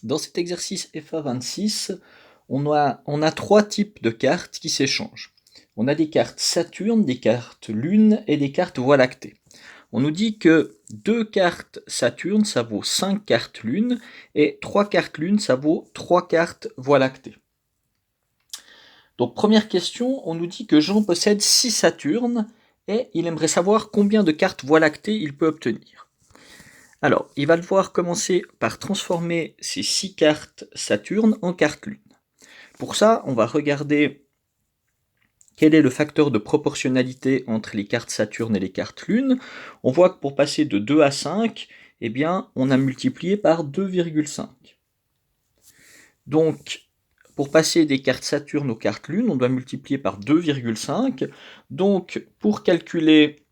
Dans cet exercice FA26, on a trois types de cartes qui s'échangent. On a des cartes Saturne, des cartes Lune et des cartes Voie lactée. On nous dit que 2 cartes Saturne, ça vaut 5 cartes Lune, et 3 cartes Lune, ça vaut 3 cartes Voie lactée. Donc première question, on nous dit que Jean possède 6 Saturnes, et il aimerait savoir combien de cartes Voie lactée il peut obtenir. Alors, il va devoir commencer par transformer ces 6 cartes Saturne en cartes Lune. Pour ça, on va regarder quel est le facteur de proportionnalité entre les cartes Saturne et les cartes Lune. On voit que pour passer de 2 à 5, eh bien, on a multiplié par 2,5. Donc, pour passer des cartes Saturne aux cartes Lune, on doit multiplier par 2,5. Donc, pour calculer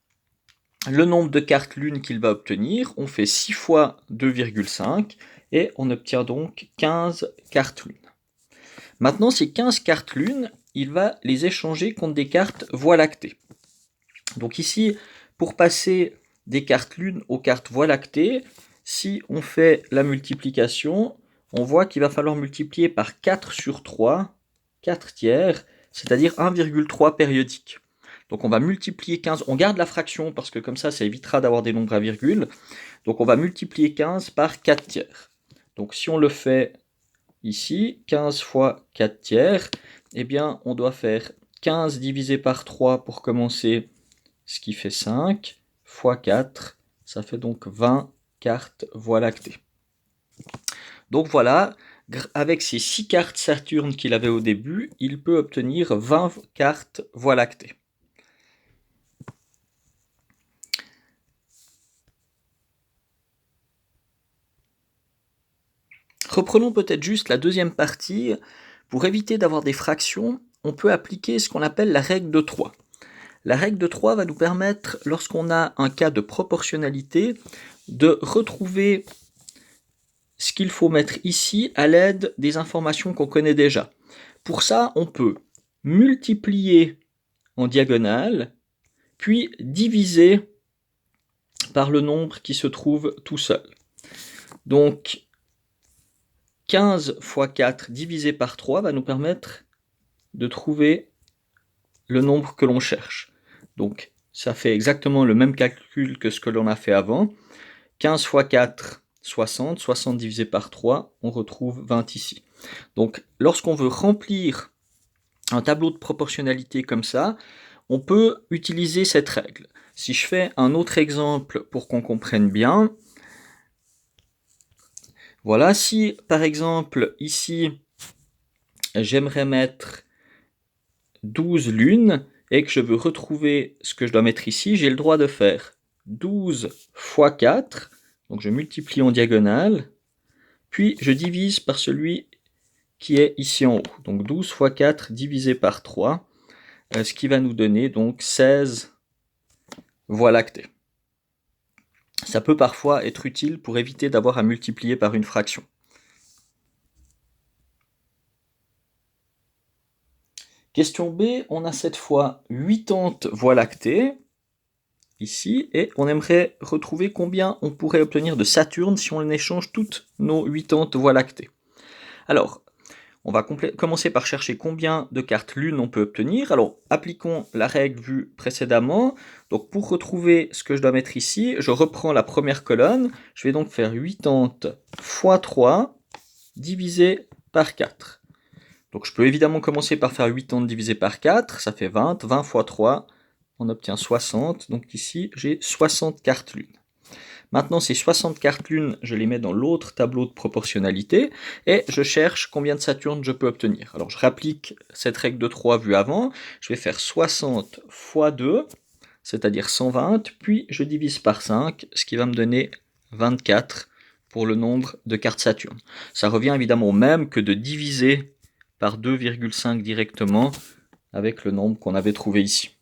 le nombre de cartes Lune qu'il va obtenir, on fait 6 fois 2,5 et on obtient donc 15 cartes Lune. Maintenant, ces 15 cartes Lune, il va les échanger contre des cartes Voie lactée. Donc ici, pour passer des cartes Lune aux cartes Voie lactée, si on fait la multiplication, on voit qu'il va falloir multiplier par 4 sur 3, 4 tiers, c'est-à-dire 1,3 périodique. Donc on va multiplier 15, on garde la fraction parce que comme ça évitera d'avoir des nombres à virgule. Donc on va multiplier 15 par 4 tiers. Donc si on le fait ici, 15 fois 4 tiers, eh bien on doit faire 15 divisé par 3 pour commencer, ce qui fait 5, fois 4, ça fait donc 20 cartes Voie lactée. Donc voilà, avec ces 6 cartes Saturne qu'il avait au début, il peut obtenir 20 cartes Voie lactée. Reprenons peut-être juste la deuxième partie. Pour éviter d'avoir des fractions, on peut appliquer ce qu'on appelle la règle de 3. La règle de 3 va nous permettre, lorsqu'on a un cas de proportionnalité, de retrouver ce qu'il faut mettre ici à l'aide des informations qu'on connaît déjà. Pour ça, on peut multiplier en diagonale, puis diviser par le nombre qui se trouve tout seul. Donc, 15 fois 4 divisé par 3 va nous permettre de trouver le nombre que l'on cherche. Donc, ça fait exactement le même calcul que ce que l'on a fait avant. 15 fois 4, 60. 60 divisé par 3, on retrouve 20 ici. Donc, lorsqu'on veut remplir un tableau de proportionnalité comme ça, on peut utiliser cette règle. Si je fais un autre exemple pour qu'on comprenne bien, voilà, si par exemple ici j'aimerais mettre 12 lunes et que je veux retrouver ce que je dois mettre ici, j'ai le droit de faire 12 fois 4, donc je multiplie en diagonale, puis je divise par celui qui est ici en haut. Donc 12 fois 4 divisé par 3, ce qui va nous donner donc 16 Voie lactée. Ça peut parfois être utile pour éviter d'avoir à multiplier par une fraction. Question B, on a cette fois 80 Voie lactée, ici, et on aimerait retrouver combien on pourrait obtenir de Saturne si on échange toutes nos 80 Voie lactée. Alors, on va commencer par chercher combien de cartes Lune on peut obtenir. Alors, appliquons la règle vue précédemment. Donc, pour retrouver ce que je dois mettre ici, je reprends la première colonne. Je vais donc faire 80 fois 3 divisé par 4. Donc, je peux évidemment commencer par faire 80 divisé par 4. Ça fait 20. 20 fois 3, on obtient 60. Donc, ici, j'ai 60 cartes Lune. Maintenant, ces 60 cartes Lune, je les mets dans l'autre tableau de proportionnalité et je cherche combien de Saturne je peux obtenir. Alors, je réapplique cette règle de 3 vue avant. Je vais faire 60 fois 2, c'est-à-dire 120, puis je divise par 5, ce qui va me donner 24 pour le nombre de cartes Saturne. Ça revient évidemment au même que de diviser par 2,5 directement avec le nombre qu'on avait trouvé ici.